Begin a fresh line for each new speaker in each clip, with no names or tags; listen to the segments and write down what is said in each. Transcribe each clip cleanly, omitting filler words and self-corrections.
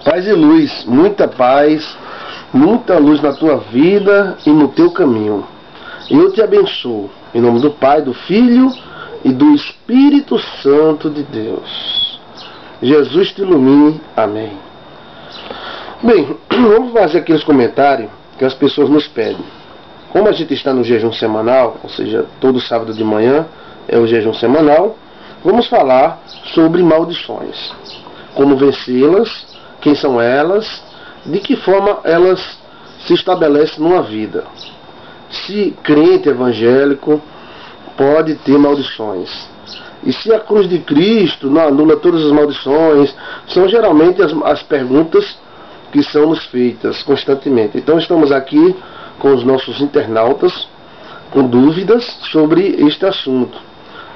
Paz e luz, muita paz, muita luz na tua vida e no teu caminho. Eu te abençoo, em nome do Pai, do Filho e do Espírito Santo de Deus. Jesus te ilumine, amém. Bem, vamos fazer aqueles comentários que as pessoas nos pedem. Como a gente está no jejum semanal, ou seja, todo sábado de manhã é o jejum semanal, vamos falar sobre maldições. Como vencê-las, quem são elas, de que forma elas se estabelecem numa vida. Se crente evangélico pode ter maldições. E se a cruz de Cristo não anula todas as maldições, são geralmente as perguntas que são nos feitas constantemente. Então estamos aqui com os nossos internautas com dúvidas sobre este assunto.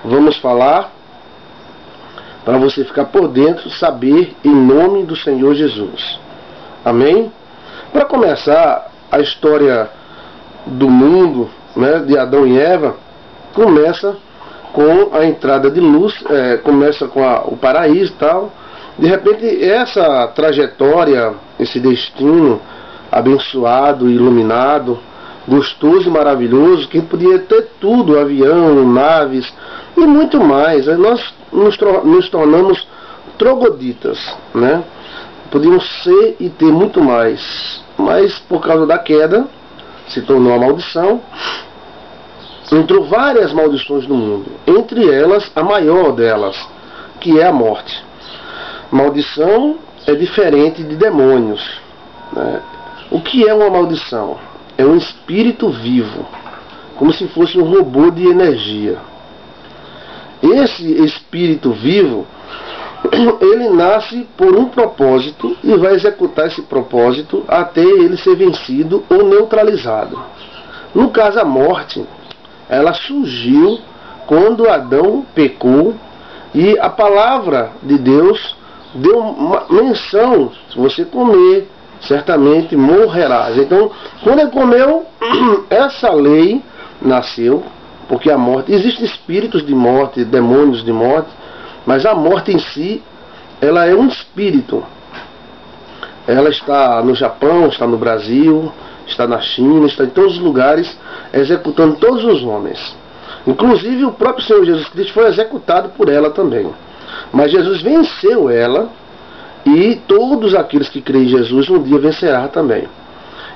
Vamos falar para você ficar por dentro, saber em nome do Senhor Jesus. Amém? Para começar, a história do mundo, né, de Adão e Eva, começa com a entrada de luz, começa com o paraíso e tal. De repente, essa trajetória, esse destino abençoado, iluminado, gostoso e maravilhoso, que podia ter tudo, avião, naves e muito mais. Nós nos tornamos trogoditas, né? Podíamos ser e ter muito mais, mas por causa da queda se tornou uma maldição. Entrou várias maldições no mundo, entre elas a maior delas, que é a morte. Maldição é diferente de demônios, né? O que é uma maldição? É um espírito vivo, como se fosse um robô de energia. Esse espírito vivo, ele nasce por um propósito e vai executar esse propósito até ele ser vencido ou neutralizado. No caso, a morte, ela surgiu quando Adão pecou e a palavra de Deus deu uma menção: se você comer, certamente morrerás. Então, quando ele comeu, essa lei nasceu, porque a morte, existem espíritos de morte, demônios de morte, mas a morte em si, ela é um espírito. Ela está no Japão, está no Brasil, está na China, está em todos os lugares, executando todos os homens. Inclusive o próprio Senhor Jesus Cristo foi executado por ela também. Mas Jesus venceu ela, e todos aqueles que creem em Jesus um dia vencerá também.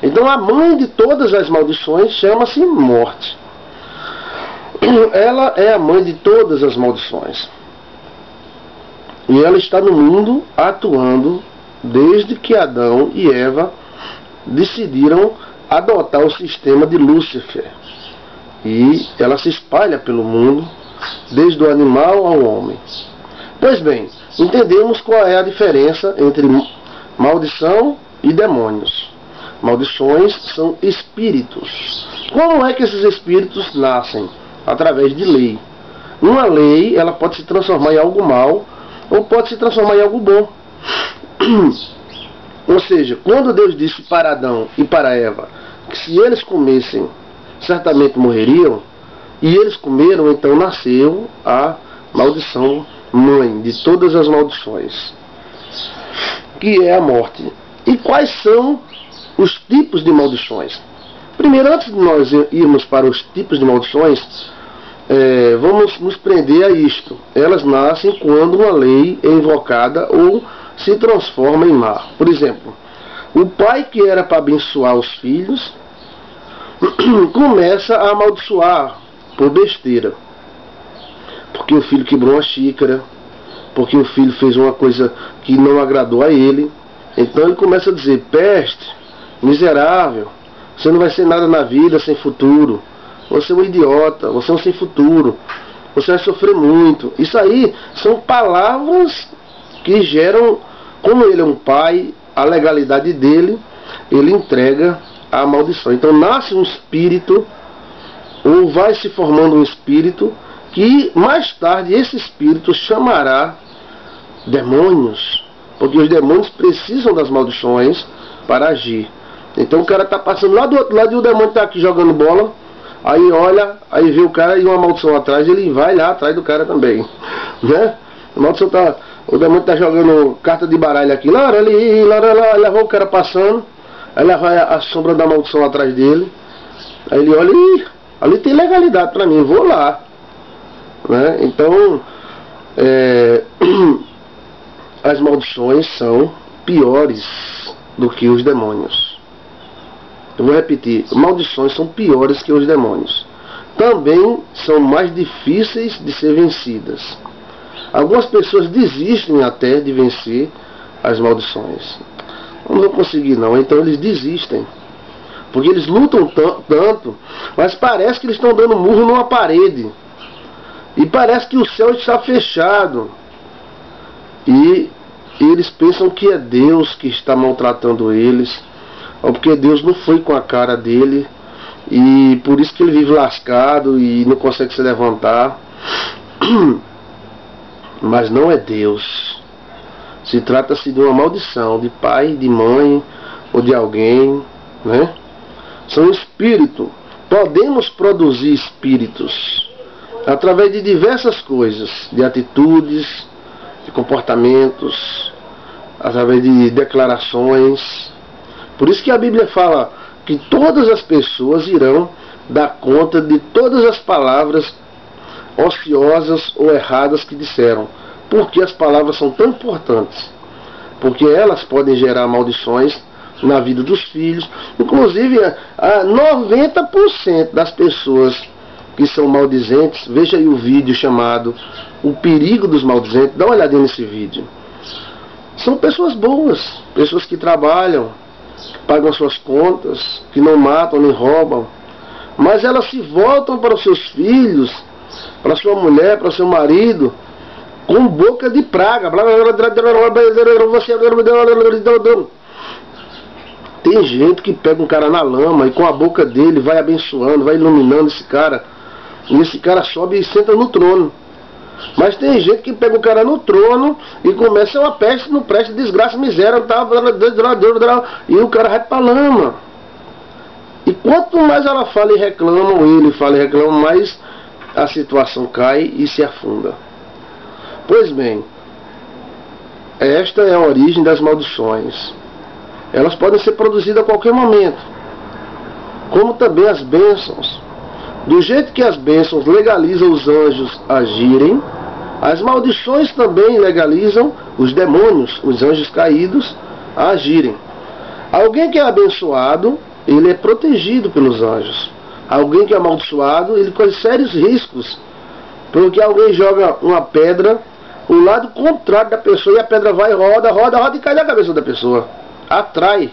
Então a mãe de todas as maldições chama-se morte. Ela é a mãe de todas as maldições. E ela está no mundo atuando desde que Adão e Eva decidiram adotar o sistema de Lúcifer. E ela se espalha pelo mundo, desde o animal ao homem. Pois bem, entendemos qual é a diferença entre maldição e demônios. Maldições são espíritos. Como é que esses espíritos nascem? Através de lei. Uma lei, ela pode se transformar em algo mal ou pode se transformar em algo bom. Ou seja, quando Deus disse para Adão e para Eva que se eles comessem, certamente morreriam, e eles comeram, então nasceu a maldição mãe de todas as maldições, que é a morte. E quais são os tipos de maldições? Primeiro, antes de nós irmos para os tipos de maldições, vamos nos prender a isto. Elas nascem quando uma lei é invocada ou se transforma em má. Por exemplo, o pai que era para abençoar os filhos começa a amaldiçoar por besteira. Porque o filho quebrou uma xícara, porque o filho fez uma coisa que não agradou a ele. Então ele começa a dizer: peste, miserável, você não vai ser nada na vida, sem futuro. Você é um idiota, você é um sem futuro, você vai sofrer muito. Isso aí são palavras que geram, como ele é um pai, a legalidade dele, ele entrega a maldição. Então nasce um espírito, ou vai se formando um espírito, que mais tarde esse espírito chamará demônios, porque os demônios precisam das maldições para agir. Então o cara está passando lá do outro lado e o demônio está aqui jogando bola, aí olha, aí vê o cara e uma maldição atrás, ele vai lá atrás do cara também, né? A maldição está O demônio tá jogando carta de baralho aqui, lá, ali, lá, levou o cara passando, aí leva a sombra da maldição atrás dele, aí ele olha, ih, ali tem legalidade pra mim, vou lá, né? Então, as maldições são piores do que os demônios. Eu vou repetir, maldições são piores que os demônios. Também são mais difíceis de ser vencidas. Algumas pessoas desistem até de vencer as maldições. Não vou conseguir não, então eles desistem. Porque eles lutam tanto, mas parece que eles estão dando murro numa parede. E parece que o céu está fechado. E eles pensam que é Deus que está maltratando eles. Ou porque Deus não foi com a cara dele. E por isso que ele vive lascado e não consegue se levantar. Mas não é Deus. Se trata-se de uma maldição de pai, de mãe ou de alguém, né? São espíritos. Podemos produzir espíritos através de diversas coisas, de atitudes, de comportamentos, através de declarações. Por isso que a Bíblia fala que todas as pessoas irão dar conta de todas as palavras ociosas ou erradas que disseram. Porque as palavras são tão importantes? Porque elas podem gerar maldições na vida dos filhos. Inclusive, 90% das pessoas que são maldizentes, veja aí o vídeo chamado O Perigo dos Maldizentes, dá uma olhadinha nesse vídeo. São pessoas boas, pessoas que trabalham, que pagam as suas contas, que não matam nem roubam, mas elas se voltam para os seus filhos, para sua mulher, para seu marido, com boca de praga. Tem gente que pega um cara na lama e com a boca dele vai abençoando, vai iluminando esse cara, e esse cara sobe e senta no trono. Mas tem gente que pega o cara no trono e começa uma peste, não presta, desgraça, miséria, e o cara vai pra lama. E quanto mais ela fala e reclama, ou ele fala e reclama, mais a situação cai e se afunda. Pois bem, esta é a origem das maldições. Elas podem ser produzidas a qualquer momento, como também as bênçãos. Do jeito que as bênçãos legalizam os anjos agirem, as maldições também legalizam os demônios, os anjos caídos, a agirem. Alguém que é abençoado, ele é protegido pelos anjos. Alguém que é amaldiçoado, ele corre sérios riscos, porque alguém joga uma pedra o lado contrário da pessoa e a pedra vai, roda e cai na cabeça da pessoa. Atrai.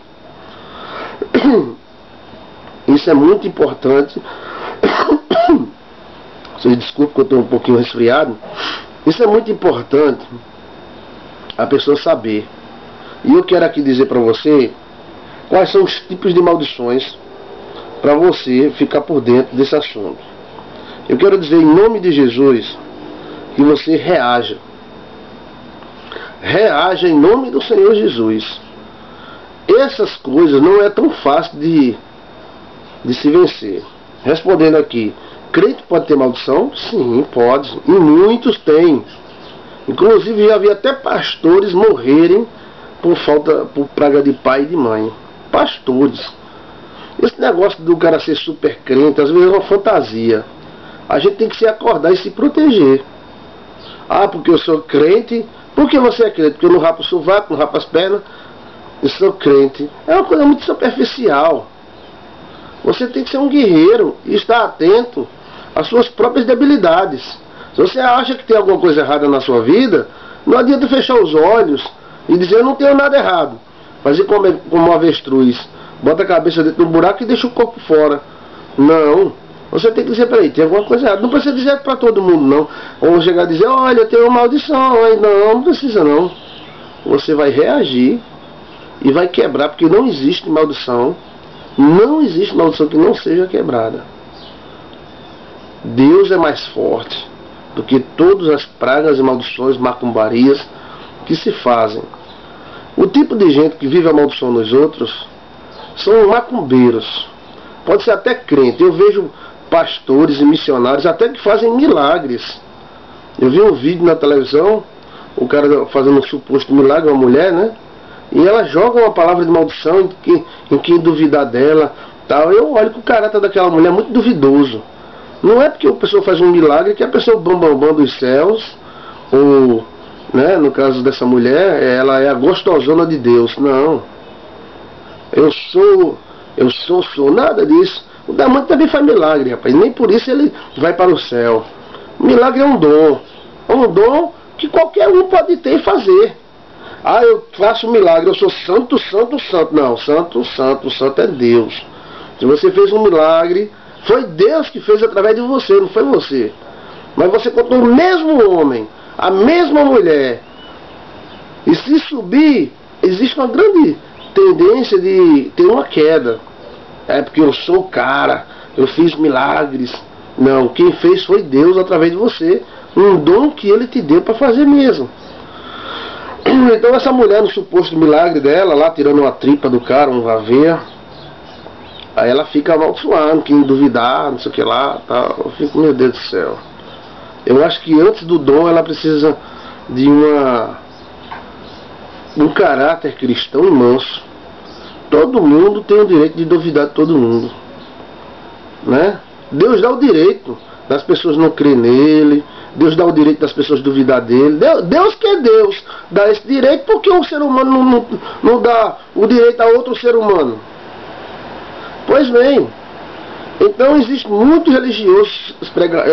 Isso é muito importante. Vocês desculpem que eu estou um pouquinho resfriado. Isso é muito importante a pessoa saber. E eu quero aqui dizer para você quais são os tipos de maldições, para você ficar por dentro desse assunto. Eu quero dizer em nome de Jesus que você reaja. Reaja em nome do Senhor Jesus. Essas coisas não é tão fácil de se vencer. Respondendo aqui, crente pode ter maldição? Sim, pode. E muitos têm. Inclusive já vi até pastores morrerem por praga de pai e de mãe. Pastores. Esse negócio do cara ser super crente, às vezes é uma fantasia. A gente tem que se acordar e se proteger. Ah, porque eu sou crente. Por que você é crente? Porque eu não rapo o sovaco, não rapo as pernas. Eu sou crente. É uma coisa muito superficial. Você tem que ser um guerreiro e estar atento às suas próprias debilidades. Se você acha que tem alguma coisa errada na sua vida, não adianta fechar os olhos e dizer eu não tenho nada errado. Fazer como uma avestruz. Bota a cabeça dentro do buraco e deixa o corpo fora. Não. Você tem que dizer, peraí, tem alguma coisa errada. Não precisa dizer para todo mundo, não. Ou chegar a dizer, olha, eu tenho uma maldição. Não precisa, não. Você vai reagir e vai quebrar, porque não existe maldição. Não existe maldição que não seja quebrada. Deus é mais forte do que todas as pragas e maldições, macumbarias que se fazem. O tipo de gente que vive a maldição nos outros são macumbeiros. Pode ser até crente. Eu vejo pastores e missionários até que fazem milagres. Eu vi um vídeo na televisão o cara fazendo um suposto milagre, uma mulher, né? E ela joga uma palavra de maldição em quem duvidar dela, tal. Eu olho que o caráter daquela mulher é muito duvidoso. Não é porque a pessoa faz um milagre que a pessoa bambambam dos céus, ou, né, no caso dessa mulher, ela é a gostosona de Deus. Não. Eu sou, nada disso. O demônio também faz milagre, rapaz. Nem por isso ele vai para o céu. O milagre é um dom. É um dom que qualquer um pode ter e fazer. Ah, eu faço milagre, eu sou santo, santo, santo. Não, santo, santo, santo é Deus. Se você fez um milagre, foi Deus que fez através de você, não foi você. Mas você contou o mesmo homem, a mesma mulher. E se subir, existe uma grande tendência de ter uma queda. É porque eu sou o cara, eu fiz milagres. Não, quem fez foi Deus através de você. Um dom que ele te deu para fazer mesmo. Então essa mulher, no suposto milagre dela, lá tirando uma tripa do cara, um aveia, aí ela fica amaldiçoando, quem duvidar, não sei o que lá, tá. Eu fico, meu Deus do céu. Eu acho que antes do dom ela precisa de um caráter cristão imenso. Todo mundo tem o direito de duvidar de todo mundo, né? Deus dá o direito das pessoas não crer nele. Deus dá o direito das pessoas duvidar dele. Deus que é Deus dá esse direito, porque o ser humano não dá o direito a outro ser humano. Pois bem, então existe muito religioso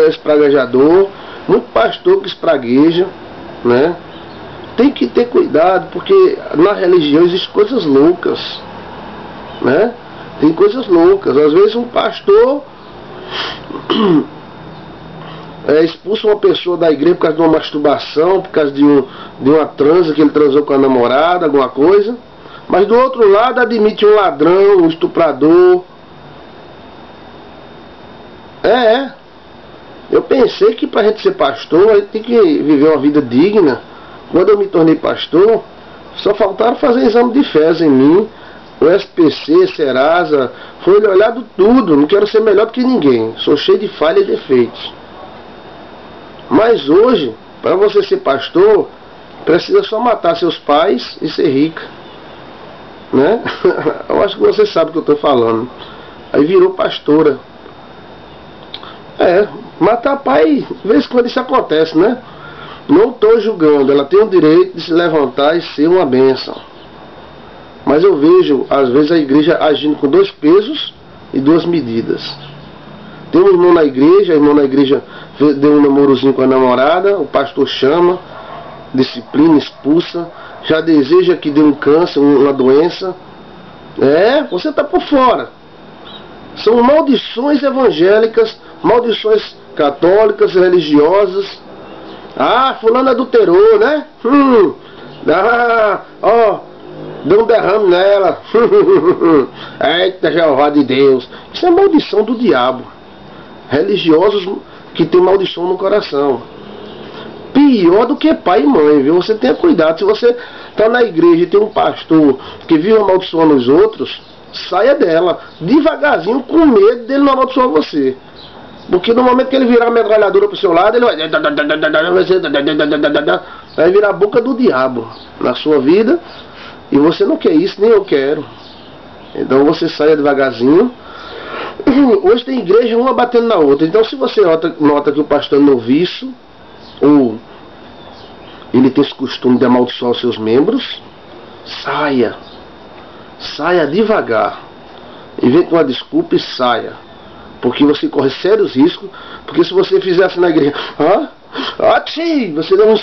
espraguejador, muito pastor que espragueja, né? Tem que ter cuidado, porque na religião existem coisas loucas, né? Tem coisas loucas. Às vezes um pastor expulsa uma pessoa da igreja por causa de uma masturbação, por causa de uma transa que ele transou com a namorada, alguma coisa. Mas do outro lado admite um ladrão, um estuprador. Eu pensei que para a gente ser pastor, a gente tem que viver uma vida digna. Quando eu me tornei pastor, só faltaram fazer exame de fezes em mim. O SPC, Serasa, foi olhado tudo. Não quero ser melhor do que ninguém. Sou cheio de falhas e defeitos. Mas hoje, para você ser pastor, precisa só matar seus pais e ser rico, né? Eu acho que você sabe o que eu estou falando. Aí virou pastora. Matar pai, de vez em quando isso acontece, né? Não estou julgando, ela tem o direito de se levantar e ser uma bênção. Mas eu vejo, às vezes, a igreja agindo com 2 pesos e 2 medidas. Tem um irmão na igreja, a irmã na igreja deu um namorozinho com a namorada, o pastor chama, disciplina, expulsa, já deseja que dê um câncer, uma doença. Você está por fora. São maldições evangélicas, maldições católicas, religiosas. Ah, fulano adulterou, né? Deu um derrame nela. Eita, Jeová de Deus. Isso é maldição do diabo. Religiosos que tem maldição no coração. Pior do que pai e mãe, viu? Você tenha cuidado. Se você está na igreja e tem um pastor que vive amaldiçoando os outros, saia dela. Devagarzinho, com medo dele não amaldiçoar você. Porque no momento que ele virar a metralhadora pro seu lado, ele vai virar a boca do diabo na sua vida. E você não quer isso, nem eu quero. Então você saia devagarzinho. Hoje tem igreja uma batendo na outra. Então se você nota que o pastor é noviço, ou ele tem esse costume de amaldiçoar os seus membros, saia. Saia devagar. Invente uma desculpa e saia. Porque você corre sérios riscos. Porque se você fizesse na igreja, você dá um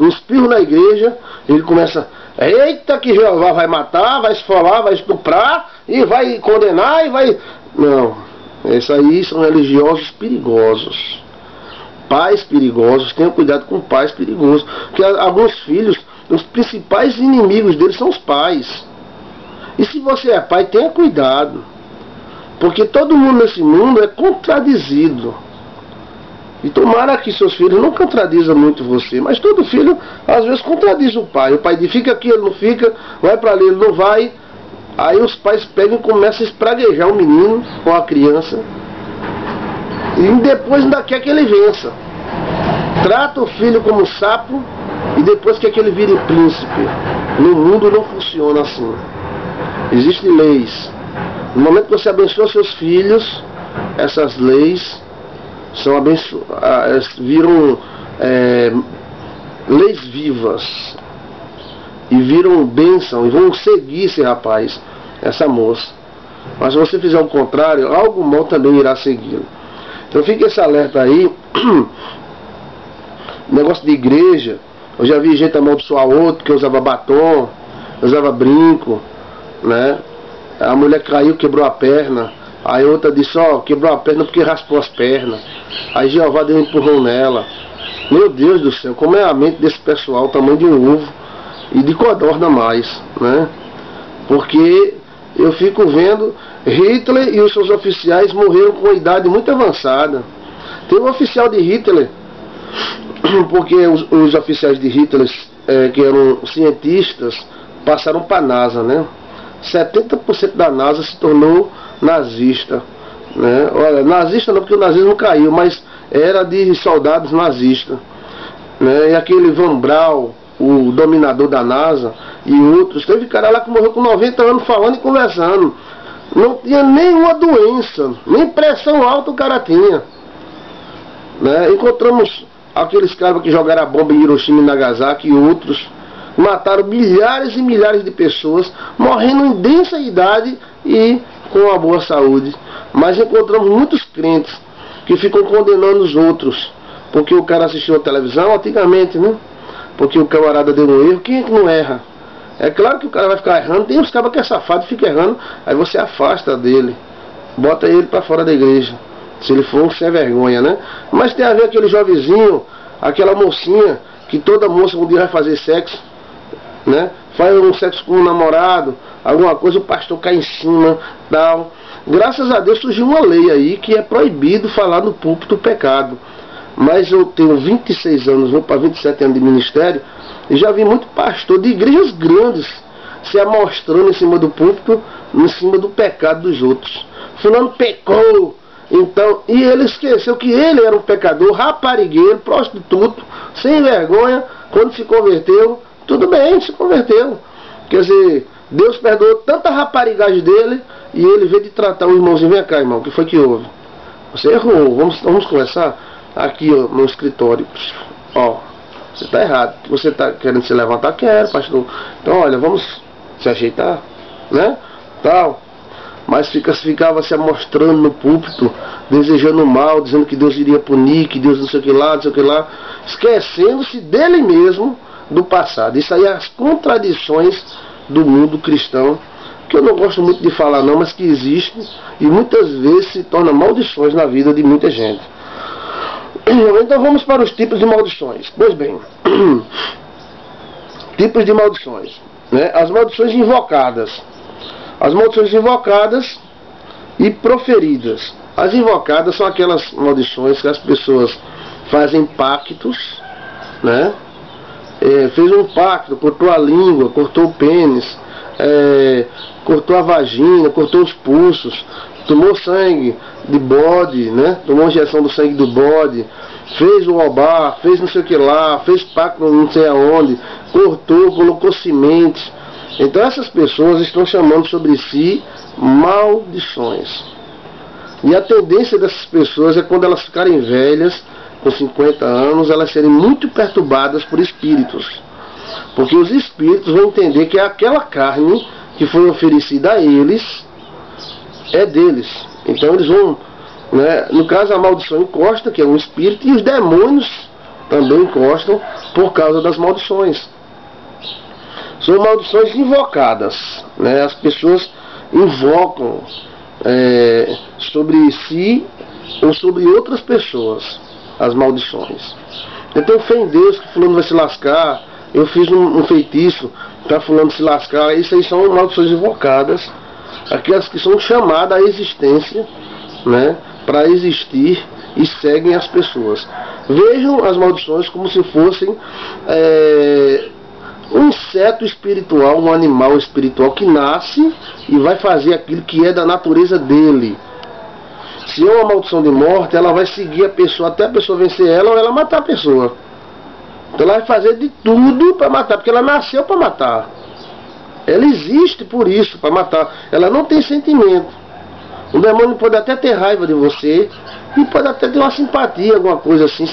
espirro na igreja, ele começa, eita que Jeová vai matar, vai esfolar, vai estuprar, e vai condenar, e vai... Não, isso aí são religiosos perigosos. Pais perigosos, tenham cuidado com pais perigosos. Porque alguns filhos, os principais inimigos deles são os pais. E se você é pai, tenha cuidado. Porque todo mundo nesse mundo é contradizido. E tomara que seus filhos não contradizam muito você. Mas todo filho, às vezes, contradiz o pai. O pai diz, fica aqui, ele não fica. Vai para ali, ele não vai. Aí os pais pegam e começam a espraguejar o menino ou a criança. E depois ainda quer que ele vença. Trata o filho como sapo e depois que ele vire príncipe. No mundo não funciona assim. Existem leis. No momento que você abençoa seus filhos, essas leis são viram leis vivas e viram bênção e vão seguir esse rapaz, essa moça. Mas se você fizer o contrário, algo mal também irá segui-lo. Então fica esse alerta aí. Negócio de igreja, eu já vi gente amaldiçoar outro que usava batom, usava brinco, né? A mulher caiu, quebrou a perna. Aí outra disse, quebrou a perna porque raspou as pernas. Aí Jeová deu um empurrão nela. Meu Deus do céu, como é a mente desse pessoal, o tamanho de um ovo e de codorna mais, né? Porque eu fico vendo Hitler e os seus oficiais morreram com uma idade muito avançada. Tem um oficial de Hitler, porque os oficiais de Hitler, que eram cientistas, passaram para a NASA, né? 70% da NASA se tornou nazista, né? Olha, nazista não, porque o nazismo caiu, mas era de soldados nazistas, né? E aquele Van Braun, o dominador da NASA, e outros, teve cara lá que morreu com 90 anos falando e conversando, não tinha nenhuma doença, nem pressão alta o cara tinha, né? Encontramos aqueles caras que jogaram a bomba em Hiroshima e Nagasaki e outros, mataram milhares e milhares de pessoas, morrendo em densa idade e com uma boa saúde. Mas encontramos muitos crentes que ficam condenando os outros, porque o cara assistiu a televisão antigamente, né? Porque o camarada deu um erro. Quem é que não erra? É claro que o cara vai ficar errando. Tem uns cabas que é safado e fica errando, aí você afasta dele, bota ele para fora da igreja, se ele for um sem vergonha, né? Mas tem a ver aquele jovenzinho, aquela mocinha, que toda moça um dia vai fazer sexo, né? Faz um sexo com um namorado, alguma coisa, o pastor cai em cima, tal. Graças a Deus surgiu uma lei aí que é proibido falar no púlpito o pecado. Mas eu tenho 26 anos, vou para 27 anos de ministério, e já vi muito pastor de igrejas grandes se amostrando em cima do púlpito, em cima do pecado dos outros. Fulano pecou, então, e ele esqueceu que ele era um pecador, raparigueiro, prostituto, sem vergonha. Quando se converteu, tudo bem, se converteu. Quer dizer, Deus perdoou tanta raparigagem dele, e ele veio de tratar o irmãozinho. Vem cá, irmão, o que foi que houve? Você errou, vamos conversar aqui, ó, no escritório. Ó, você está errado. Você está querendo se levantar? Quero, pastor. Então, olha, vamos se ajeitar, né? Tal. Mas ficava se amostrando no púlpito, desejando mal, dizendo que Deus iria punir, que Deus não sei o que lá, não sei o que lá, esquecendo-se dele mesmo, do passado. Isso aí é as contradições do mundo cristão, que eu não gosto muito de falar não, mas que existe e muitas vezes se torna maldições na vida de muita gente. Então vamos para os tipos de maldições. Pois bem, tipos de maldições, né? As maldições invocadas. As maldições invocadas e proferidas. As invocadas são aquelas maldições que as pessoas fazem pactos, né? Fez um pacto, cortou a língua, cortou o pênis, cortou a vagina, cortou os pulsos, tomou sangue de bode, né? Tomou injeção do sangue do bode, fez o obá, fez não sei o que lá, fez pacto não sei aonde, cortou, colocou sementes. Então essas pessoas estão chamando sobre si maldições. E a tendência dessas pessoas é quando elas ficarem velhas, com 50 anos, elas serem muito perturbadas por espíritos. Porque os espíritos vão entender que aquela carne que foi oferecida a eles é deles. Então eles vão, né, no caso a maldição encosta, que é um espírito, e os demônios também encostam por causa das maldições. São maldições invocadas, né? As pessoas invocam sobre si ou sobre outras pessoas as maldições. Então fé em Deus que fulano vai se lascar, eu fiz um feitiço para fulano se lascar. Isso aí são maldições invocadas, aquelas que são chamadas à existência, né, para existir e seguem as pessoas. Vejam as maldições como se fossem um inseto espiritual, um animal espiritual que nasce e vai fazer aquilo que é da natureza dele. Se é uma maldição de morte, ela vai seguir a pessoa até a pessoa vencer ela ou ela matar a pessoa. Então ela vai fazer de tudo para matar, porque ela nasceu para matar. Ela existe por isso, para matar. Ela não tem sentimento. O demônio pode até ter raiva de você e pode até ter uma simpatia, alguma coisa assim,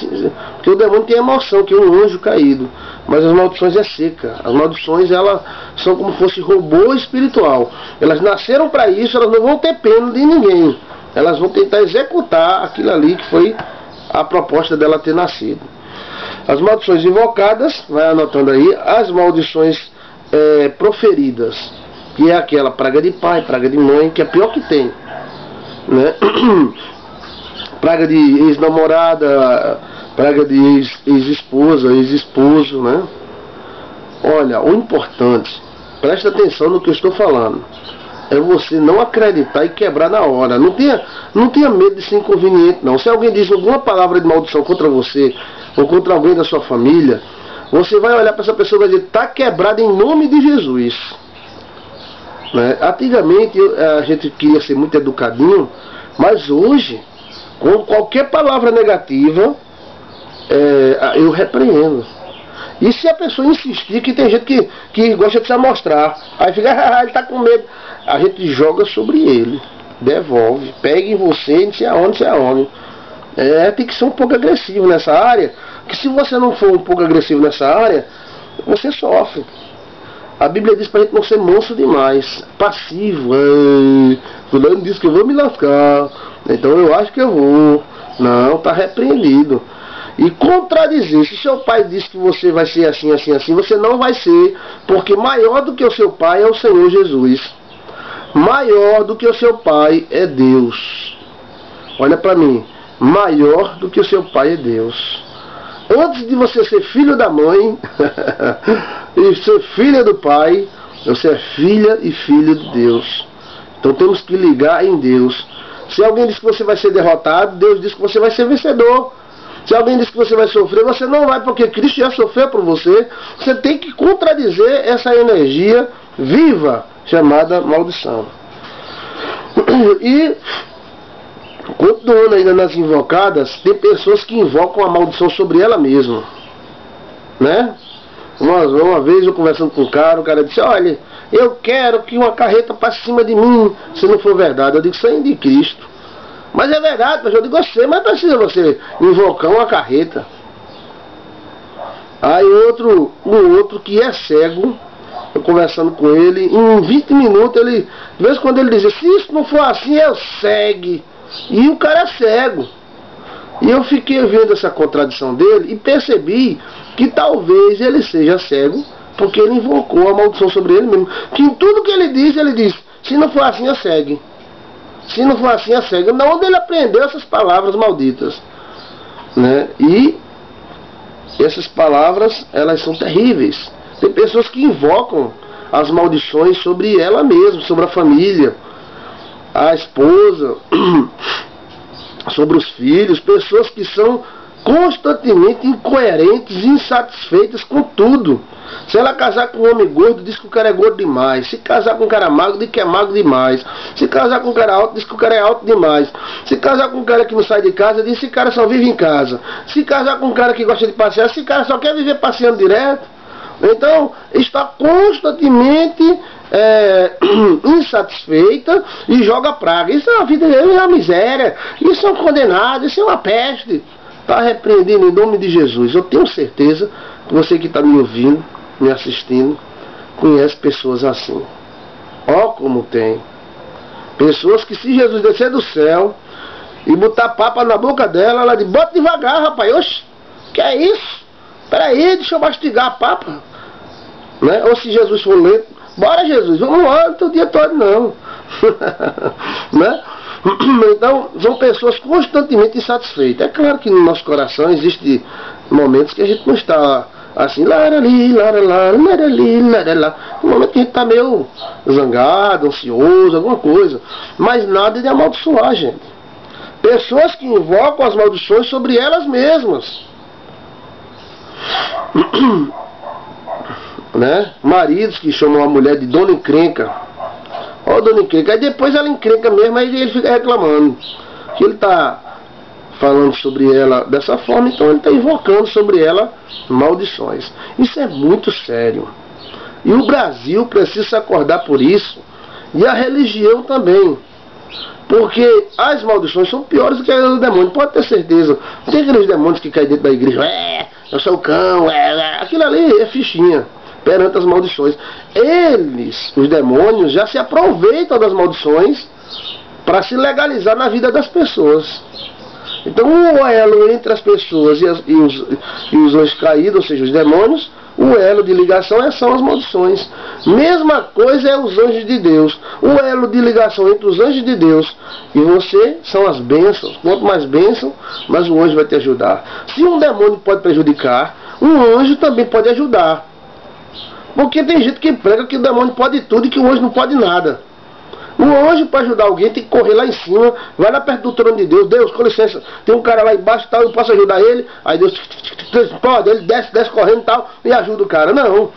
porque o demônio tem emoção, que é um anjo caído. Mas as maldições é seca. As maldições, elas são como se fosse robô espiritual. Elas nasceram para isso, elas não vão ter pena de ninguém. Elas vão tentar executar aquilo ali que foi a proposta dela ter nascido. As maldições invocadas, vai anotando aí, as maldições proferidas, que é aquela praga de pai, praga de mãe, que é a pior que tem, né? Praga de ex-namorada, praga de ex-esposa, ex-esposo, né? Olha, o importante, presta atenção no que eu estou falando, é você não acreditar e quebrar na hora. Não tenha medo de ser inconveniente, não. Se alguém diz alguma palavra de maldição contra você ou contra alguém da sua família, você vai olhar para essa pessoa e vai dizer: está quebrado em nome de Jesus, né? Antigamente a gente queria ser muito educadinho, mas hoje, com qualquer palavra negativa, eu repreendo. E se a pessoa insistir, que tem gente que gosta de se amostrar, aí fica, ele está com medo, a gente joga sobre ele, devolve, pega em você, não sei aonde. Tem que ser um pouco agressivo nessa área, que se você não for um pouco agressivo nessa área, você sofre. A Bíblia diz pra gente não ser manso demais, passivo. Fulano disse que eu vou me lascar, então eu acho que eu vou. Não, está repreendido. E contradizer, se seu pai disse que você vai ser assim, assim, assim, você não vai ser, porque maior do que o seu pai é o Senhor Jesus. Maior do que o seu pai é Deus. Olha para mim, maior do que o seu pai é Deus. Antes de você ser filho da mãe e ser filha do pai, você é filha e filho de Deus. Então temos que ligar em Deus. Se alguém diz que você vai ser derrotado, Deus diz que você vai ser vencedor. Se alguém diz que você vai sofrer, você não vai, porque Cristo já sofreu por você. Você tem que contradizer essa energia viva chamada maldição. E continuando ainda nas invocadas, tem pessoas que invocam a maldição sobre ela mesma, né? Uma vez eu conversando com o cara disse: olha, eu quero que uma carreta passe cima de mim, se não for verdade. Eu digo: sangue de Cristo. Mas é verdade, mas eu digo: você, mas precisa você invocar uma carreta. Aí um outro que é cego, eu conversando com ele, em 20 minutos, de vez em quando ele dizia: se isso não for assim, eu segue. E o cara é cego. E eu fiquei vendo essa contradição dele e percebi que talvez ele seja cego porque ele invocou a maldição sobre ele mesmo. Que em tudo que ele diz: se não for assim, eu segue. Se não for assim, eu segue. De onde ele aprendeu essas palavras malditas, né? E essas palavras, elas são terríveis. Tem pessoas que invocam as maldições sobre ela mesma, sobre a família, a esposa, sobre os filhos. Pessoas que são constantemente incoerentes e insatisfeitas com tudo. Se ela casar com um homem gordo, diz que o cara é gordo demais. Se casar com um cara magro, diz que é magro demais. Se casar com um cara alto, diz que o cara é alto demais. Se casar com um cara que não sai de casa, diz que esse cara só vive em casa. Se casar com um cara que gosta de passear, esse cara só quer viver passeando direto. Então, está constantemente insatisfeita e joga praga. Isso é uma vida, é uma miséria. Isso é um condenado, isso é uma peste. Está repreendendo em nome de Jesus. Eu tenho certeza que você que está me ouvindo, me assistindo, conhece pessoas assim. Ó como tem. Pessoas que, se Jesus descer do céu e botar papa na boca dela, ela diz: bota devagar, rapaz. Oxe, que é isso? Peraí, deixa eu mastigar a papa, né? Ou se Jesus for lento: bora, Jesus, vamos lá, não tem o dia todo não. Né? Então, são pessoas constantemente insatisfeitas. É claro que no nosso coração existem momentos que a gente não está assim, larali, laralá, larali, laralá. No momento que a gente está meio zangado, ansioso, alguma coisa. Mas nada de amaldiçoar, gente. Pessoas que invocam as maldições sobre elas mesmas. Né? Maridos que chamam a mulher de dona encrenca. Ó, dona encrenca. Aí depois ela encrenca mesmo, aí ele fica reclamando que ele está falando sobre ela dessa forma, então ele está invocando sobre ela maldições. Isso é muito sério. E o Brasil precisa se acordar por isso, e a religião também. Porque as maldições são piores do que os demônios, pode ter certeza. Tem aqueles demônios que caem dentro da igreja, eu sou o cão, aquilo ali é fichinha perante as maldições. Eles, os demônios, já se aproveitam das maldições para se legalizar na vida das pessoas. Então o elo entre as pessoas e os anjos caídos, ou seja, os demônios, o elo de ligação são as maldições. Mesma coisa é os anjos de Deus. O elo de ligação entre os anjos de Deus e você são as bênçãos. Quanto mais bênção, mais o anjo vai te ajudar. Se um demônio pode prejudicar, um anjo também pode ajudar. Porque tem gente que prega que o demônio pode tudo e que o anjo não pode nada. O anjo, para ajudar alguém, tem que correr lá em cima, vai lá perto do trono de Deus. Deus, com licença, tem um cara lá embaixo e tal, eu posso ajudar ele. Aí Deus pode, ele desce correndo e tal, e ajuda o cara. Não.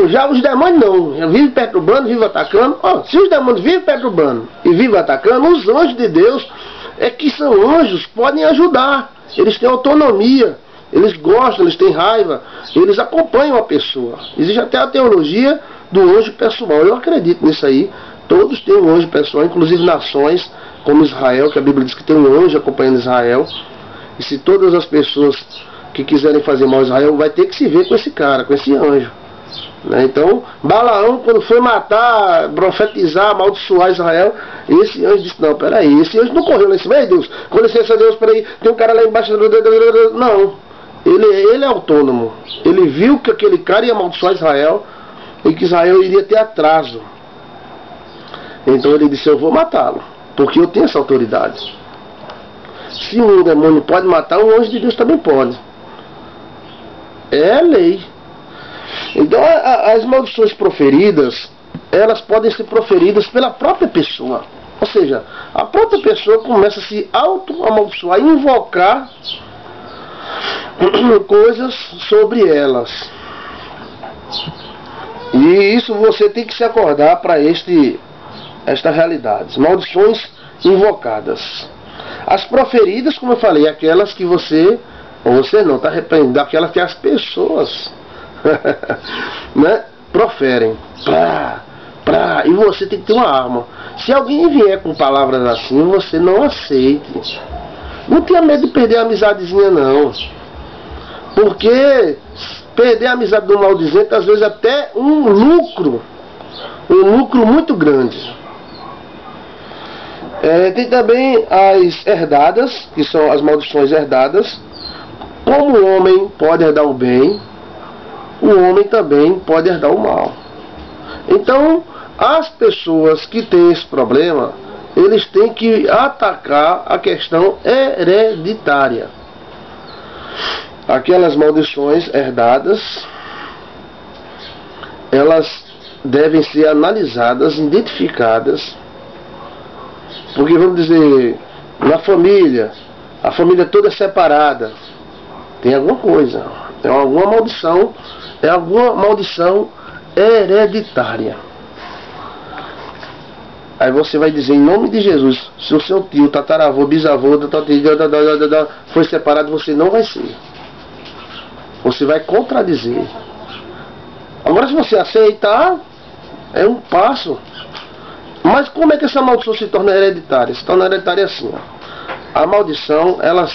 Já os demônios não, vivem perturbando, vivem atacando. Se os demônios vivem perturbando e vivem atacando, os anjos de Deus, que são anjos, podem ajudar. Eles têm autonomia, eles gostam, eles têm raiva, eles acompanham a pessoa. Existe até a teologia do anjo pessoal. Eu acredito nisso aí. Todos têm um anjo pessoal, inclusive nações como Israel, que a Bíblia diz que tem um anjo acompanhando Israel. E se todas as pessoas que quiserem fazer mal a Israel, vai ter que se ver com esse cara, com esse anjo. Então, Balaão, quando foi matar, profetizar, amaldiçoar Israel, esse anjo disse, não, peraí, esse anjo não correu lá em cima, ei Deus, com licença Deus, peraí, tem um cara lá embaixo, não, ele é autônomo, ele viu que aquele cara ia amaldiçoar Israel, e que Israel iria ter atraso. Então ele disse, eu vou matá-lo, porque eu tenho essa autoridade. Se um demônio pode matar, um anjo de Deus também pode. É lei. Então as maldições proferidas, elas podem ser proferidas pela própria pessoa. Ou seja, a própria pessoa começa a se auto-amaldiçoar, invocar coisas sobre elas. E isso você tem que se acordar para esta realidade. Maldições invocadas. As proferidas, como eu falei, aquelas que você não está repreendendo, aquelas que as pessoas né, proferem. E você tem que ter uma arma. Se alguém vier com palavras assim, você não aceite. Não tenha medo de perder a amizadezinha, não. Porque perder a amizade do maldizente, às vezes até um lucro muito grande. Tem também as herdadas, que são as maldições herdadas. Como o homem pode herdar o bem, o homem também pode herdar o mal. Então, as pessoas que têm esse problema, eles têm que atacar a questão hereditária. Aquelas maldições herdadas, elas devem ser analisadas, identificadas. Porque vamos dizer, na família, a família toda é separada, tem alguma coisa, é alguma maldição hereditária. Aí você vai dizer, em nome de Jesus, se o seu tio, tataravô, bisavô, foi separado, você não vai ser. Você vai contradizer. Agora, se você aceitar, é um passo. Mas como é que essa maldição se torna hereditária? Se torna hereditária assim, ó. A maldição, ela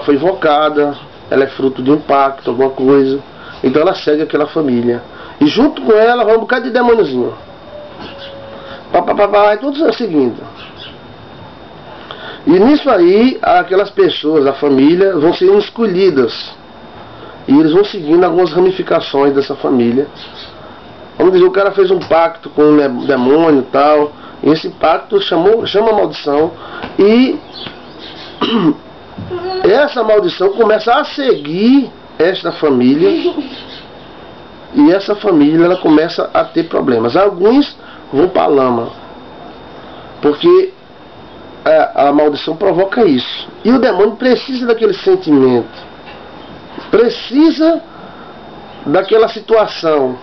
foi invocada, ela é fruto de um pacto, alguma coisa. Então ela segue aquela família. E junto com ela vai um bocado de demôniozinho. Tudo seguindo. E nisso aí, aquelas pessoas, a família, vão sendo escolhidas. E eles vão seguindo algumas ramificações dessa família. Vamos dizer, o cara fez um pacto com um demônio e tal. E esse pacto chama a maldição. E essa maldição começa a seguir esta família. E essa família, ela começa a ter problemas. Alguns vão para a lama. Porque a maldição provoca isso. E o demônio precisa daquele sentimento. Precisa daquela situação.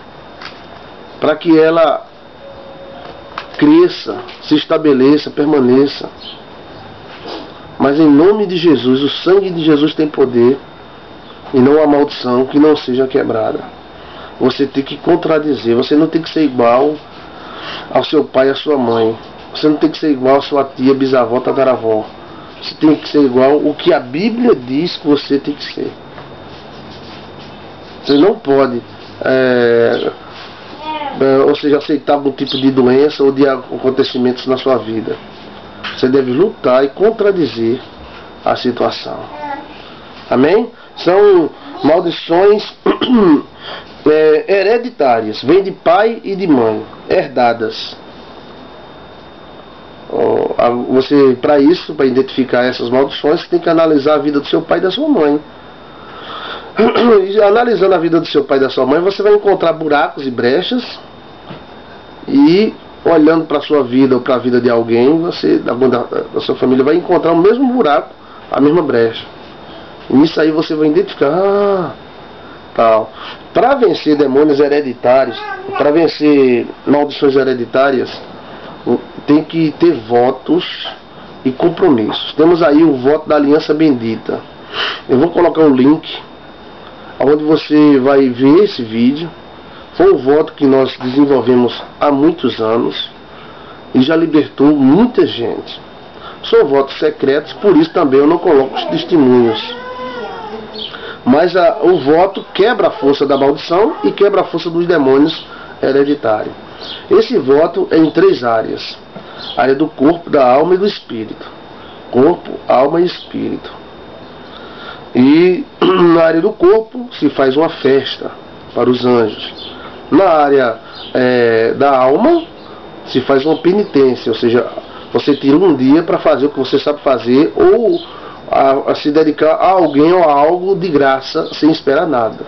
Para que ela cresça, se estabeleça, permaneça. Mas em nome de Jesus, o sangue de Jesus tem poder, e não há maldição que não seja quebrada. Você tem que contradizer, você não tem que ser igual ao seu pai e à sua mãe. Você não tem que ser igual à sua tia, bisavó, tataravó. Você tem que ser igual o que a Bíblia diz que você tem que ser. Você não pode, ou seja, aceitar algum tipo de doença ou de acontecimentos na sua vida. Você deve lutar e contradizer a situação. Amém? São maldições hereditárias. Vêm de pai e de mãe, herdadas. Você, para isso, para identificar essas maldições, você tem que analisar a vida do seu pai e da sua mãe. E analisando a vida do seu pai e da sua mãe, você vai encontrar buracos e brechas. E olhando para a sua vida ou para a vida de alguém, você, da sua família, vai encontrar o mesmo buraco, a mesma brecha. E nisso aí você vai identificar, tal. Para vencer demônios hereditários, para vencer maldições hereditárias, tem que ter votos e compromissos. Temos aí o voto da aliança bendita. Eu vou colocar um link onde você vai ver esse vídeo. Foi um voto que nós desenvolvemos há muitos anos e já libertou muita gente. São votos secretos, por isso também eu não coloco os testemunhos. Mas o voto quebra a força da maldição e quebra a força dos demônios hereditários. Esse voto é em 3 áreas. A área do corpo, da alma e do espírito. Corpo, alma e espírito. E na área do corpo se faz uma festa para os anjos. Na área da alma se faz uma penitência, ou seja, você tira um dia para fazer o que você sabe fazer, ou a se dedicar a alguém ou a algo de graça, sem esperar nada.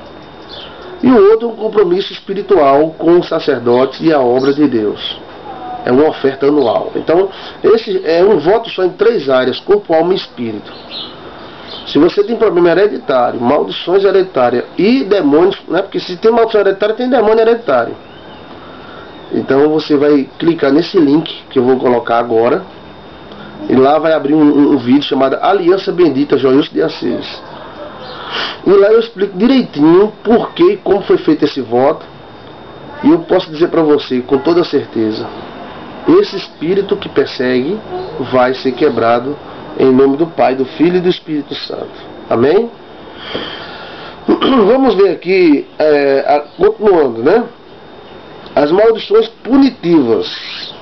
E o outro, um compromisso espiritual com os sacerdotes e a obra de Deus. É uma oferta anual. Então, esse é um voto só em 3 áreas: corpo, alma e espírito. Se você tem problema hereditário, maldições hereditárias e demônios, né? Porque se tem maldição hereditária, tem demônio hereditário. Então você vai clicar nesse link que eu vou colocar agora, e lá vai abrir um vídeo chamado Aliança Bendita, Joilson de Assis. E lá eu explico direitinho por que e como foi feito esse voto. E eu posso dizer para você com toda certeza, esse espírito que persegue vai ser quebrado em nome do Pai, do Filho e do Espírito Santo. Amém? Vamos ver aqui, continuando, né? As maldições punitivas.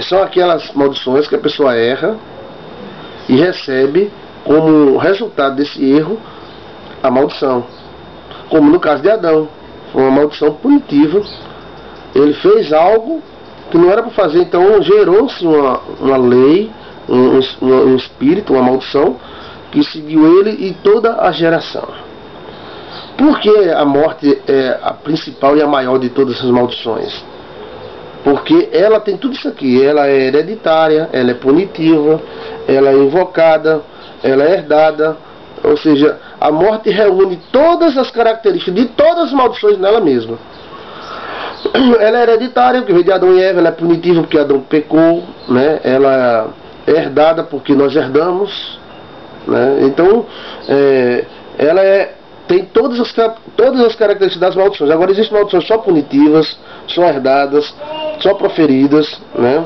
São aquelas maldições que a pessoa erra e recebe como resultado desse erro a maldição. Como no caso de Adão. Foi uma maldição punitiva. Ele fez algo que não era para fazer, então gerou-se uma lei, um espírito, uma maldição, que seguiu ele e toda a geração. Por que a morte é a principal e a maior de todas as maldições? Porque ela tem tudo isso aqui. Ela é hereditária, ela é punitiva, ela é invocada, ela é herdada. Ou seja, a morte reúne todas as características de todas as maldições nela mesma. Ela é hereditária, porque veio de Adão e Eva. Ela é punitiva, porque Adão pecou, né? Ela é herdada, porque nós herdamos, né? Então, ela tem todas as características das maldições. Agora, existem maldições só punitivas, só herdadas, só proferidas, né?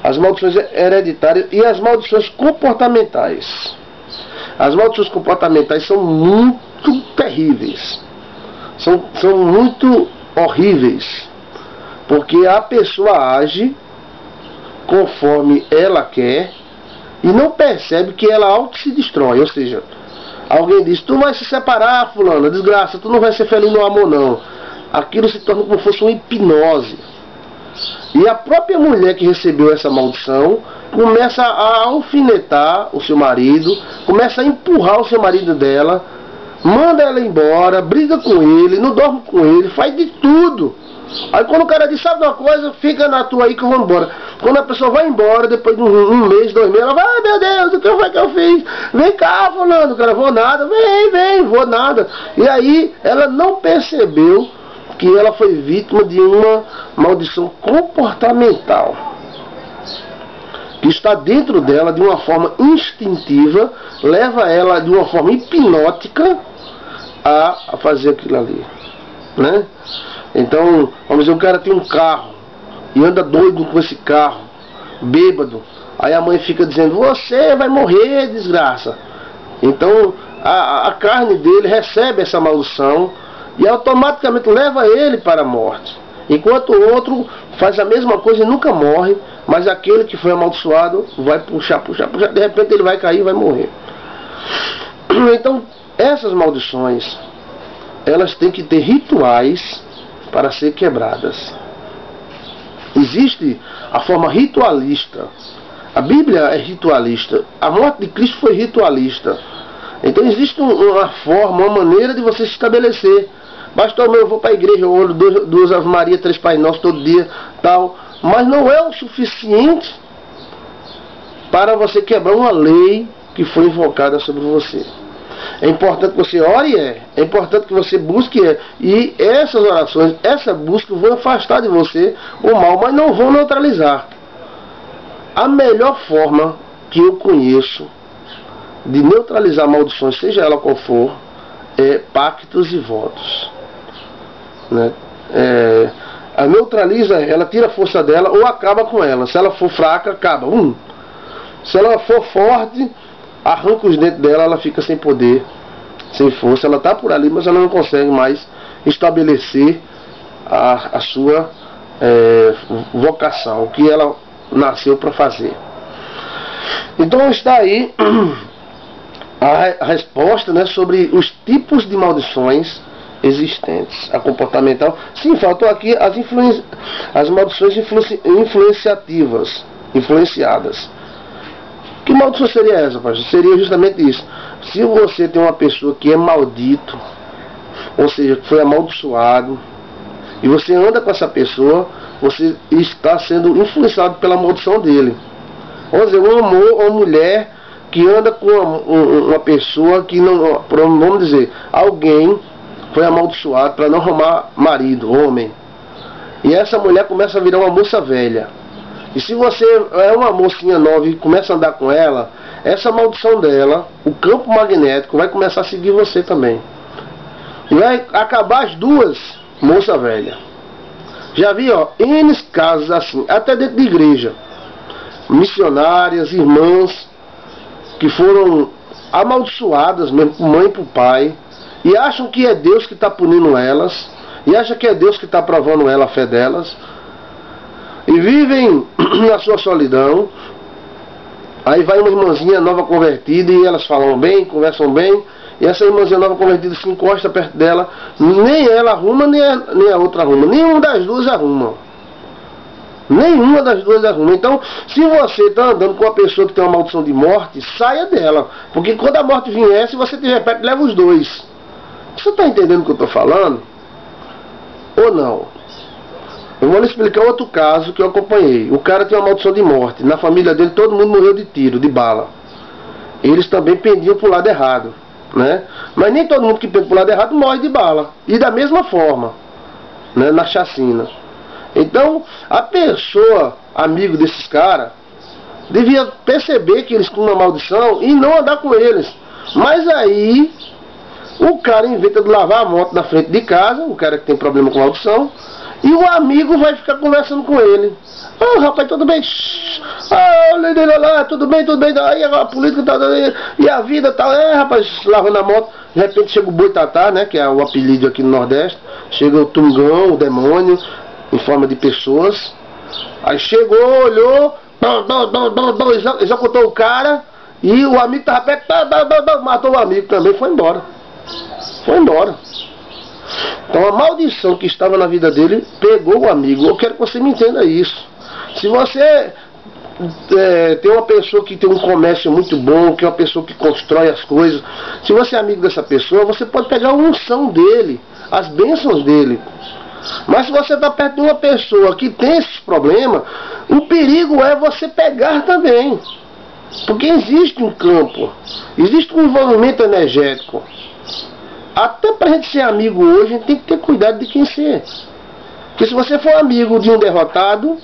As maldições hereditárias e as maldições comportamentais. As maldições comportamentais são muito terríveis, são muito horríveis, porque a pessoa age conforme ela quer e não percebe que ela auto se destrói. Ou seja, alguém diz: tu vai se separar, fulano, desgraça, tu não vai ser feliz no amor não. Aquilo se torna como se fosse uma hipnose. E a própria mulher que recebeu essa maldição começa a alfinetar o seu marido, começa a empurrar o seu marido dela, manda ela embora, briga com ele, não dorme com ele, faz de tudo. Aí quando o cara diz: sabe uma coisa, fica na tua aí que eu vou embora. Quando a pessoa vai embora, depois de um mês, 2 meses, ela vai: ai meu Deus, o que foi que eu fiz? Vem cá, fulano. O cara: vou nada. Vem, vou nada. E aí ela não percebeu que ela foi vítima de uma maldição comportamental. que está dentro dela de uma forma instintiva, leva ela de uma forma hipnótica a fazer aquilo ali, né? Então, vamos dizer, o cara tem um carro e anda doido com esse carro, bêbado. Aí a mãe fica dizendo: você vai morrer, desgraça. Então a carne dele recebe essa maldição e automaticamente leva ele para a morte. Enquanto o outro faz a mesma coisa e nunca morre, mas aquele que foi amaldiçoado vai puxar, de repente ele vai cair e vai morrer. Então essas maldições, elas têm que ter rituais para ser quebradas. Existe a forma ritualista. A Bíblia é ritualista. A morte de Cristo foi ritualista. Então existe uma forma, uma maneira de você se estabelecer. Pastor, eu vou para a igreja, eu oro 2 Ave Maria, 3 Pai Nosso todo dia, tal. Mas não é o suficiente para você quebrar uma lei que foi invocada sobre você. É importante que você ore, é importante que você busque, e essas orações, essa busca vão afastar de você o mal, mas não vão neutralizar. A melhor forma que eu conheço de neutralizar maldições, seja ela qual for, é pactos e votos, né? Ela neutraliza, ela tira a força dela ou acaba com ela. Se ela for fraca, acaba. Se ela for forte, arranca os dentes dela, ela fica sem poder, sem força. Ela está por ali, mas ela não consegue mais estabelecer a sua vocação, o que ela nasceu para fazer. Então está aí a resposta, né, sobre os tipos de maldições existentes. A comportamental. Sim, faltou aqui as maldições influenciadas. Que maldição seria essa, pastor? Seria justamente isso. Se você tem uma pessoa que é maldito, ou seja, que foi amaldiçoado, e você anda com essa pessoa, você está sendo influenciado pela maldição dele. Vamos dizer, uma mulher que anda com uma pessoa que não, vamos dizer, alguém foi amaldiçoado para não arrumar marido, homem. E essa mulher começa a virar uma moça velha. E se você é uma mocinha nova e começa a andar com ela, essa maldição dela, o campo magnético, vai começar a seguir você também. E vai acabar as duas moça velha. Já vi, N casos assim, até dentro de igreja. Missionárias, irmãs, que foram amaldiçoadas mesmo, por mãe e por pai, e acham que é Deus que está punindo elas, e acham que é Deus que está provando a fé delas, e vivem na sua solidão. Aí vai uma irmãzinha nova convertida e elas falam bem, conversam bem, e essa irmãzinha nova convertida se encosta perto dela, nem ela arruma, nem a outra arruma, nenhuma das duas arruma. Nenhuma das duas arruma. Então, se você está andando com uma pessoa que tem uma maldição de morte, saia dela, porque quando a morte vier, se você tiver perto, leva os dois. Você está entendendo o que eu estou falando? Ou não? Eu vou lhe explicar outro caso que eu acompanhei. O cara tinha uma maldição de morte. Na família dele todo mundo morreu de tiro, de bala. Eles também pendiam para o lado errado, né? Mas nem todo mundo que pende para o lado errado morre de bala. E da mesma forma, né? Na chacina. Então, a pessoa, amigo desses caras, devia perceber que eles tinham uma maldição e não andar com eles. Mas aí, o cara inventa de lavar a moto na frente de casa, o cara que tem problema com maldição, e o amigo vai ficar conversando com ele. Ah, rapaz, tudo bem? Tudo bem, tudo bem. Aí a política tá, e a vida tá, rapaz, lavando a moto. De repente chega o boitatá, né, que é o apelido aqui no Nordeste. Chega o tungão, o demônio, em forma de pessoas. Aí chegou, olhou, executou o cara, e o amigo estava perto, matou o amigo também, foi embora. Foi embora. Então a maldição que estava na vida dele pegou o amigo. Eu quero que você me entenda isso. Se você tem uma pessoa que tem um comércio muito bom, que é uma pessoa que constrói as coisas, se você é amigo dessa pessoa, você pode pegar a unção dele, as bênçãos dele. Mas se você está perto de uma pessoa que tem esses problemas, o perigo é você pegar também. Porque existe um campo, existe um envolvimento energético. Até para a gente ser amigo hoje, a gente tem que ter cuidado de quem ser. Porque se você for amigo de um derrotado,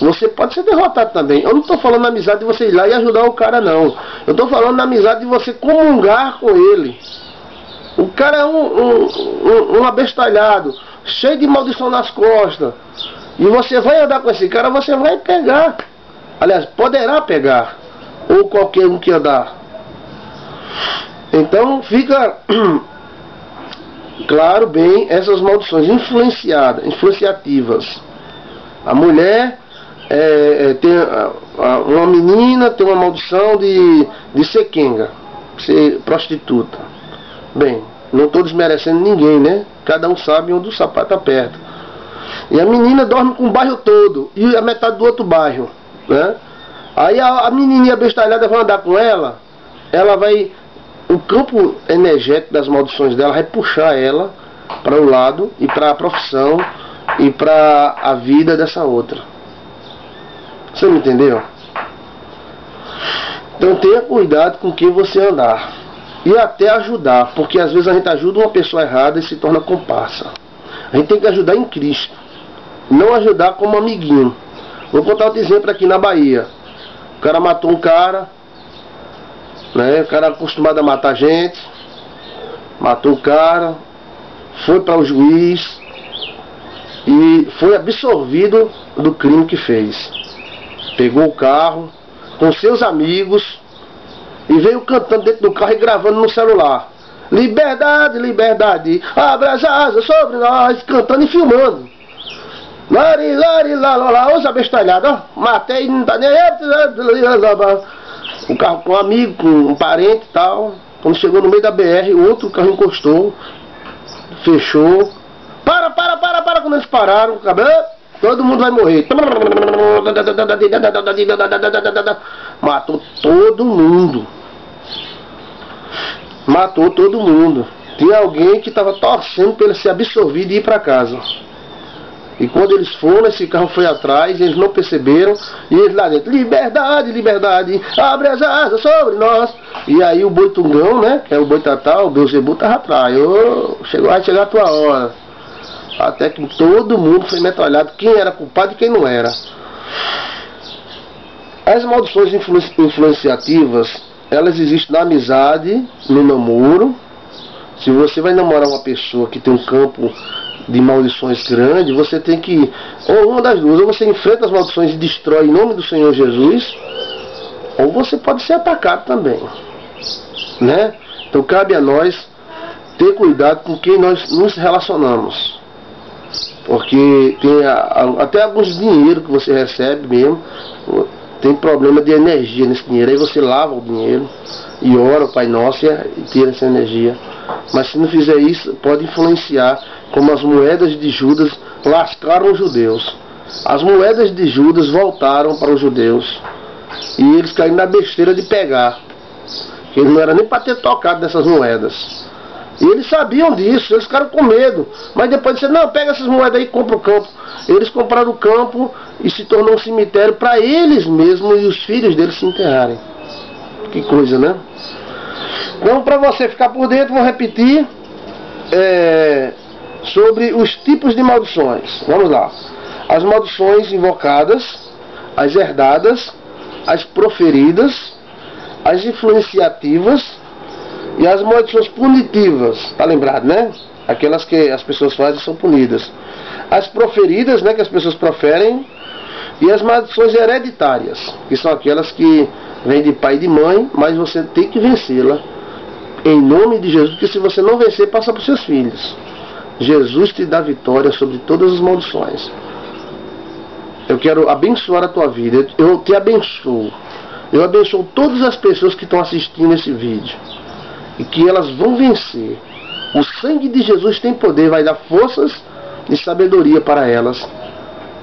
você pode ser derrotado também. Eu não estou falando na amizade de você ir lá e ajudar o cara, não. Eu estou falando na amizade de você comungar com ele. O cara é um abestalhado, cheio de maldição nas costas. E você vai andar com esse cara, você vai pegar. Aliás, poderá pegar. Ou qualquer um que andar. Então fica claro bem essas maldições influenciativas. A mulher tem uma menina tem uma maldição de ser quenga, ser prostituta. Bem, não estou desmerecendo ninguém, né? Cada um sabe onde o sapato aperta. E a menina dorme com o bairro todo e a metade do outro bairro, né? Aí a menininha bestalhada vai andar com ela, ela vai, o campo energético das maldições dela vai puxar ela para o lado e para a profissão e para a vida dessa outra. Você me entendeu? Então tenha cuidado com quem você andar. E até ajudar, porque às vezes a gente ajuda uma pessoa errada e se torna comparsa. A gente tem que ajudar em Cristo, não ajudar como amiguinho. Vou contar outro exemplo aqui na Bahia. O cara matou um cara, né? O cara acostumado a matar gente, matou o cara, foi para o juiz e foi absorvido do crime que fez. Pegou o carro com seus amigos e veio cantando dentro do carro e gravando no celular. Liberdade, liberdade, abra as asas sobre nós, cantando e filmando. Lari, lari, lá, lá, lá, os abestalhados, ó, matei, não tá nem aí. O carro com um amigo, com um parente e tal. Quando chegou no meio da BR, outro carro encostou, fechou. Para, quando eles pararam, todo mundo vai morrer. Matou todo mundo. Matou todo mundo. Tinha alguém que estava torcendo para ele ser absorvido e ir para casa. E quando eles foram, esse carro foi atrás, eles não perceberam, e eles lá dentro, liberdade, liberdade, abre as asas sobre nós. E aí o Boitungão, né, que é o Boitatá, o Beuzebu estava atrás. Vai chegar a tua hora. Até que todo mundo foi metralhado, quem era culpado e quem não era. As maldições influenciativas, elas existem na amizade, no namoro. Se você vai namorar uma pessoa que tem um campo de maldições grande, você tem que, ou uma das duas, ou você enfrenta as maldições e destrói em nome do Senhor Jesus, ou você pode ser atacado também, né? Então cabe a nós ter cuidado com quem nós nos relacionamos, porque tem até alguns dinheiro que você recebe mesmo, tem problema de energia nesse dinheiro, aí você lava o dinheiro e ora o Pai Nosso e tira essa energia. Mas se não fizer isso, pode influenciar, como as moedas de Judas lascaram os judeus. As moedas de Judas voltaram para os judeus e eles caíram na besteira de pegar, que eles não era nem para ter tocado nessas moedas. E eles sabiam disso, eles ficaram com medo. Mas depois disseram, não, pega essas moedas aí e compra o campo. Eles compraram o campo e se tornou um cemitério para eles mesmos e os filhos deles se enterrarem. Que coisa, né? Então, para você ficar por dentro, vou repetir sobre os tipos de maldições. Vamos lá. As maldições invocadas, as herdadas, as proferidas, as influenciativas e as maldições punitivas. Tá lembrado, né? Aquelas que as pessoas fazem são punidas. As proferidas, né, que as pessoas proferem, e as maldições hereditárias, que são aquelas que vêm de pai e de mãe, mas você tem que vencê-la em nome de Jesus, porque se você não vencer, passa para os seus filhos. Jesus te dá vitória sobre todas as maldições. Eu quero abençoar a tua vida. Eu te abençoo. Eu abençoo todas as pessoas que estão assistindo esse vídeo, e que elas vão vencer. O sangue de Jesus tem poder, vai dar forças e sabedoria para elas.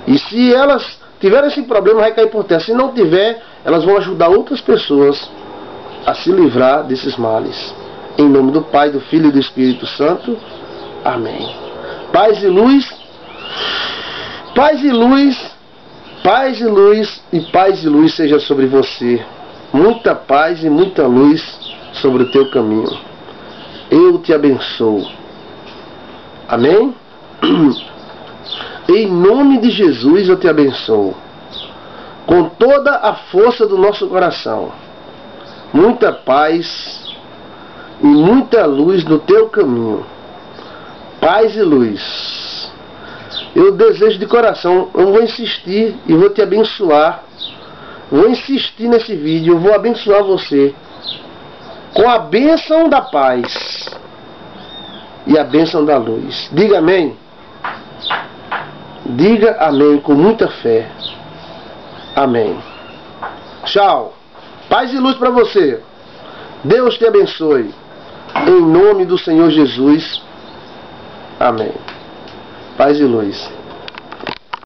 E se elas tiverem esse problema, vai cair por terra. Se não tiver, elas vão ajudar outras pessoas a se livrar desses males. Em nome do Pai, do Filho e do Espírito Santo. Amém. Paz e luz. Paz e luz. Paz e luz. E paz e luz seja sobre você. Muita paz e muita luz sobre o teu caminho. Eu te abençoo. Amém? Em nome de Jesus eu te abençoo. com toda a força do nosso coração. Muita paz e muita luz no teu caminho. Paz e luz. Eu desejo de coração, eu vou insistir e vou te abençoar. Vou insistir nesse vídeo, eu vou abençoar você com a bênção da paz e a bênção da luz. Diga amém. Diga amém com muita fé. Amém. Tchau. Paz e luz para você. Deus te abençoe. Em nome do Senhor Jesus. Amém. Paz e luz.